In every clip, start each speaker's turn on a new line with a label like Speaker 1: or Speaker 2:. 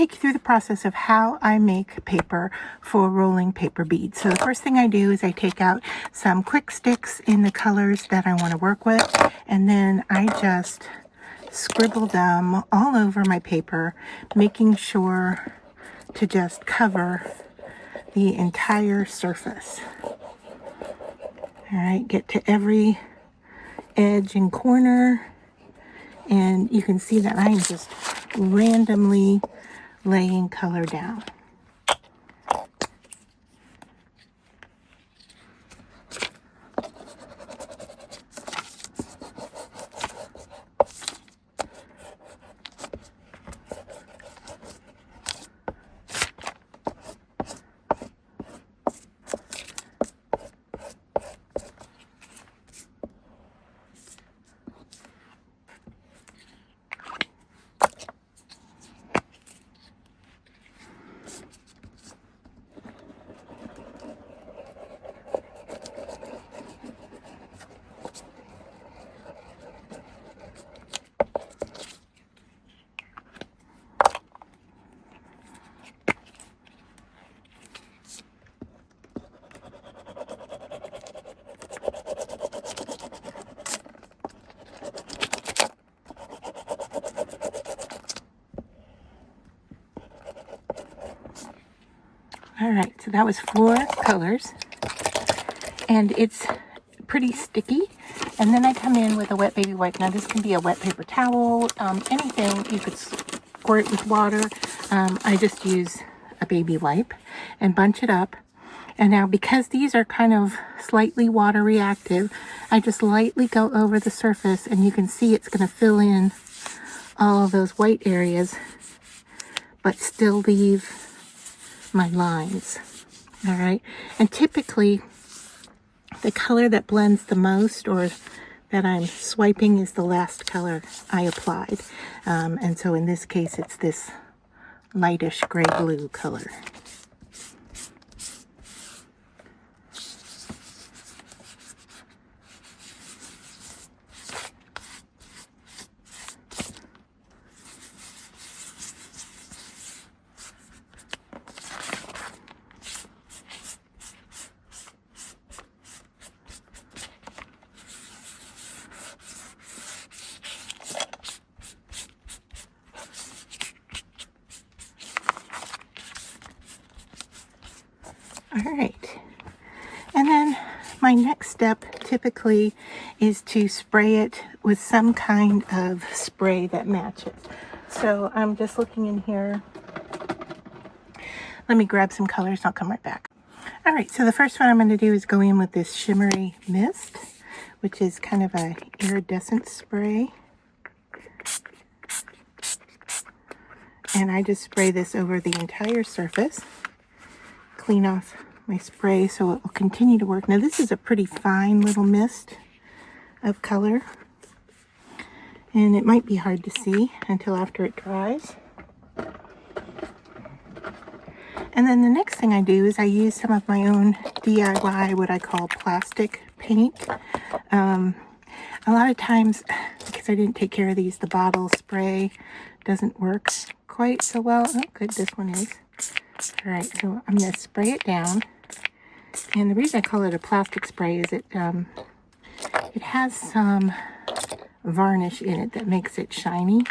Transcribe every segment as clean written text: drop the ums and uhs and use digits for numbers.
Speaker 1: take you through the process of how I make paper for rolling paper beads. So the first thing I do is I take out some quick sticks in the colors that I want to work with, and then I just scribble them all over my paper, making sure to just cover the entire surface. All right, get to every edge and corner, and you can see that I'm just randomly laying color down. All right, so that was 4 colors, and it's pretty sticky. And then I come in with a wet baby wipe. Now this can be a wet paper towel, anything. You could squirt it with water. I just use a baby wipe and bunch it up. And now because these are kind of slightly water reactive, I just lightly go over the surface, and you can see it's going to fill in all of those white areas, but still leave my lines. All right, and typically the color that blends the most, or that I'm swiping, is the last color I applied, and so in this case it's this lightish gray blue color. All right, and then my next step typically is to spray it with some kind of spray that matches. So I'm just looking in here. Let me grab some colors and I'll come right back. All right, so the first one I'm going to do is go in with this shimmery mist, which is kind of a iridescent spray. And I just spray this over the entire surface. Clean off my spray so it will continue to work. Now this is a pretty fine little mist of color, and it might be hard to see until after it dries. And then the next thing I do is I use some of my own DIY, what I call plastic paint. A lot of times, because I didn't take care of these, the bottle spray doesn't work quite so well. Oh, good, this one is. All right, so I'm going to spray it down. And the reason I call it a plastic spray is it has some varnish in it that makes it shiny.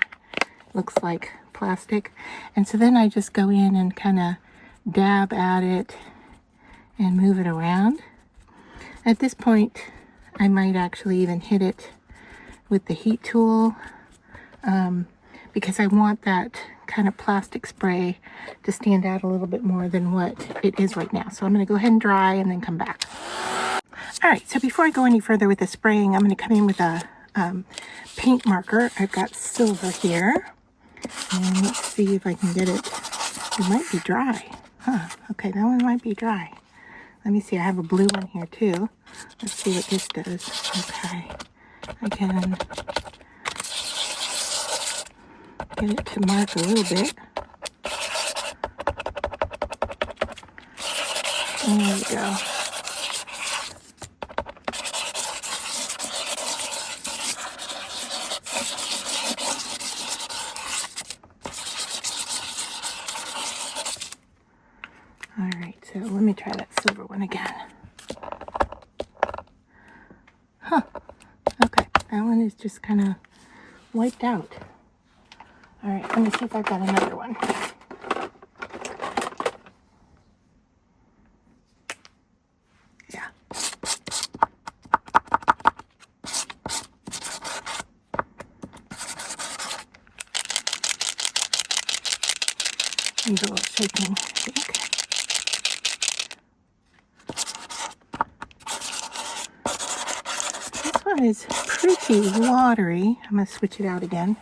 Speaker 1: Looks like plastic. And so then I just go in and kind of dab at it and move it around. At this point, I might actually even hit it with the heat tool, because I want that kind of plastic spray to stand out a little bit more than what it is right now. So I'm going to go ahead and dry and then come back. All right, so before I go any further with the spraying, I'm going to come in with a paint marker. I've got silver here, and let's see if I can get it. It might be dry. Huh, okay, that one might be dry. Let me see, I have a blue one here too. Let's see what this does. Okay, I can get it to mark a little bit. There we go. me try that silver one again. Huh. Okay, that one is just kind of wiped out. All right, let me see if I've got another one. Yeah. Needs a little shaking, I think. This one is pretty watery. I'm going to switch it out again.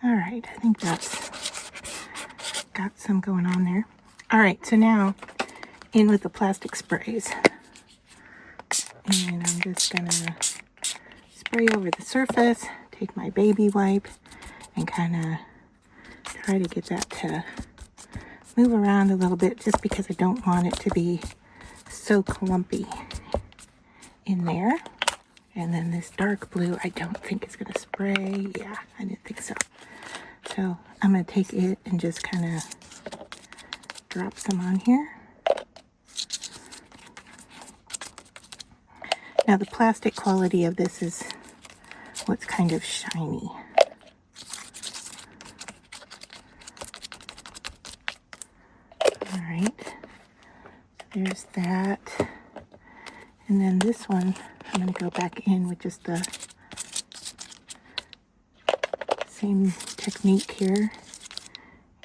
Speaker 1: All right, I think that's got some going on there. All right, so now in with the plastic sprays. And I'm just gonna spray over the surface, take my baby wipe, and kind of try to get that to move around a little bit, just because I don't want it to be so clumpy in there. And then this dark blue, I don't think it's gonna spray. Yeah, I didn't think so. So I'm going to take it and just kind of drop some on here. Now the plastic quality of this is what's kind of shiny. All right, there's that. And then this one, I'm going to go back in with just the same technique here.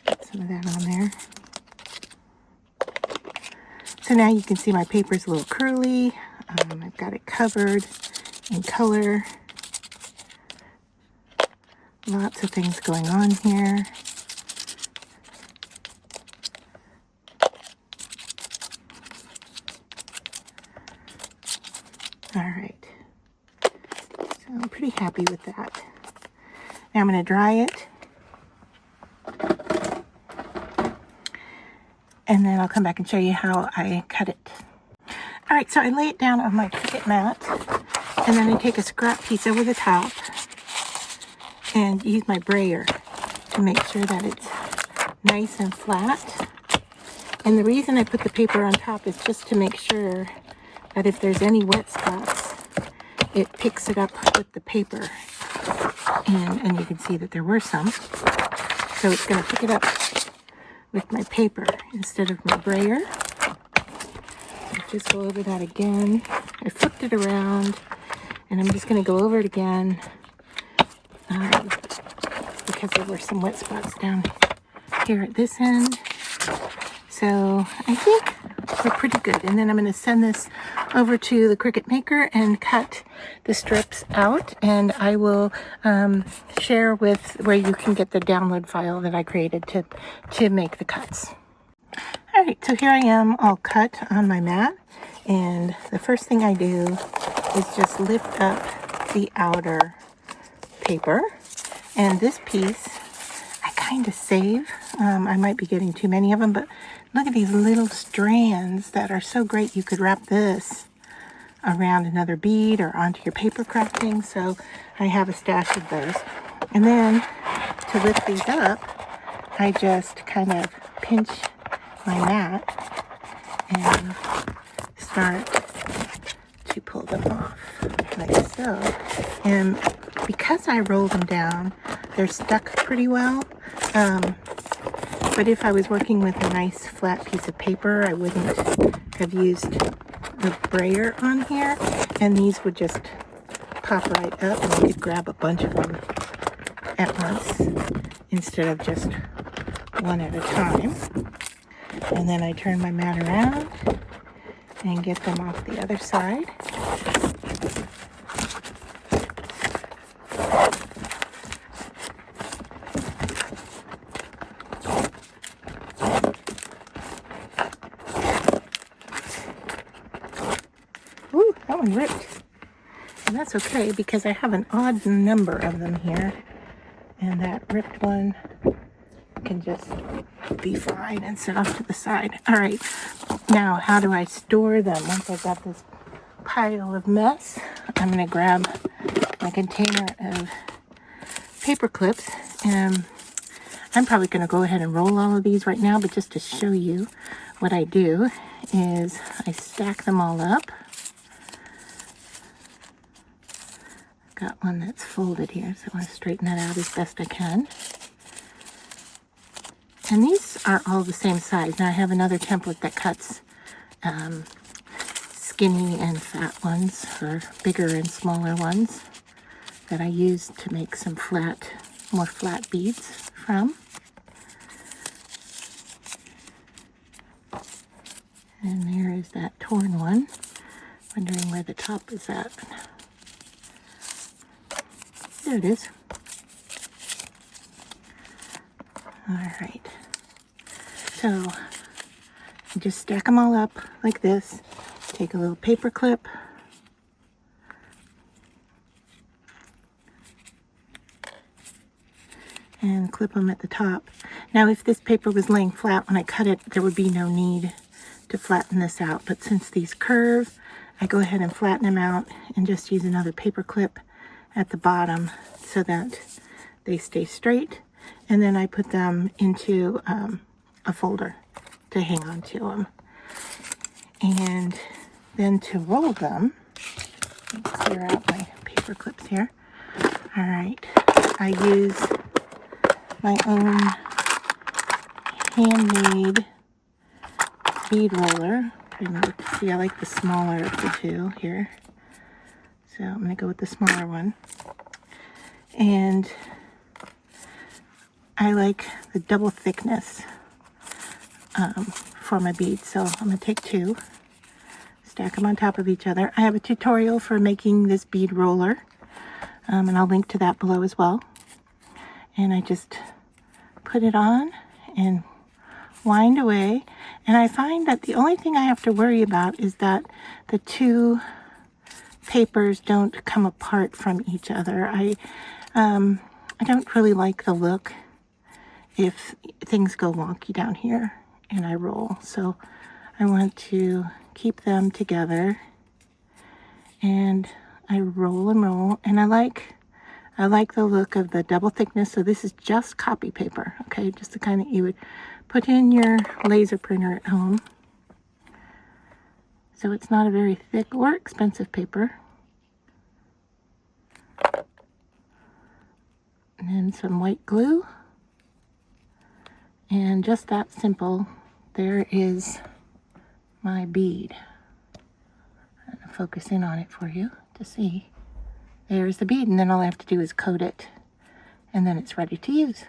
Speaker 1: Get some of that on there. So now you can see my paper's a little curly. I've got it covered in color. Lots of things going on here. All right. So I'm pretty happy with that. Now I'm going to dry it, and then I'll come back and show you how I cut it. All right, so I lay it down on my Cricut mat, and then I take a scrap piece over the top and use my brayer to make sure that it's nice and flat. And the reason I put the paper on top is just to make sure that if there's any wet spots, it picks it up with the paper. And you can see that there were some. So it's going to pick it up with my paper instead of my brayer. I'll just go over that again. I flipped it around, and I'm just going to go over it again because there were some wet spots down here at this end. So I think we're pretty good. And then I'm going to send this over to the Cricut Maker and cut the strips out, and I will share with where you can get the download file that I created to make the cuts. All right, so here I am all cut on my mat, and the first thing I do is just lift up the outer paper, and this piece I kind of save. I might be getting too many of them, but look at these little strands that are so great. You could wrap this around another bead or onto your paper crafting. So I have a stash of those. And then to lift these up, I just kind of pinch my mat and start to pull them off like so. And because I roll them down, they're stuck pretty well. But if I was working with a nice flat piece of paper, I wouldn't have used the brayer on here, and these would just pop right up, and you could grab a bunch of them at once instead of just one at a time. And then I turn my mat around, and get them off the other side. Ooh, that one ripped. And that's okay because I have an odd number of them here. And that ripped one can just be fine and sit off to the side. All right, now how do I store them? Once I've got this pile of mess, I'm gonna grab my container of paper clips, and I'm probably gonna go ahead and roll all of these right now, but just to show you what I do is I stack them all up. Got one that's folded here, so I want to straighten that out as best I can. And these are all the same size. Now I have another template that cuts skinny and fat ones, or bigger and smaller ones, that I use to make some more flat beads from. And there is that torn one. Wondering where the top is at. There it is. All right. So just stack them all up like this. Take a little paper clip. And clip them at the top. Now, if this paper was laying flat when I cut it, there would be no need to flatten this out. But since these curve, I go ahead and flatten them out and just use another paper clip at the bottom so that they stay straight, and then I put them into a folder to hang on to them. And then to roll them, let me clear out my paper clips here. All right, I use my own handmade bead roller. See, I like the smaller of the two here. So I'm going to go with the smaller one. And I like the double thickness for my beads. So I'm going to take two, stack them on top of each other. I have a tutorial for making this bead roller, and I'll link to that below as well. And I just put it on and wind away. And I find that the only thing I have to worry about is that the two papers don't come apart from each other. I don't really like the look if things go wonky down here and I roll. So I want to keep them together, and I roll and roll, and I like the look of the double thickness. So this is just copy paper, okay? Just the kind that you would put in your laser printer at home. So it's not a very thick or expensive paper. And then some white glue. And just that simple, there is my bead. I'm going to focus in on it for you to see. There's the bead, and then all I have to do is coat it, and then it's ready to use.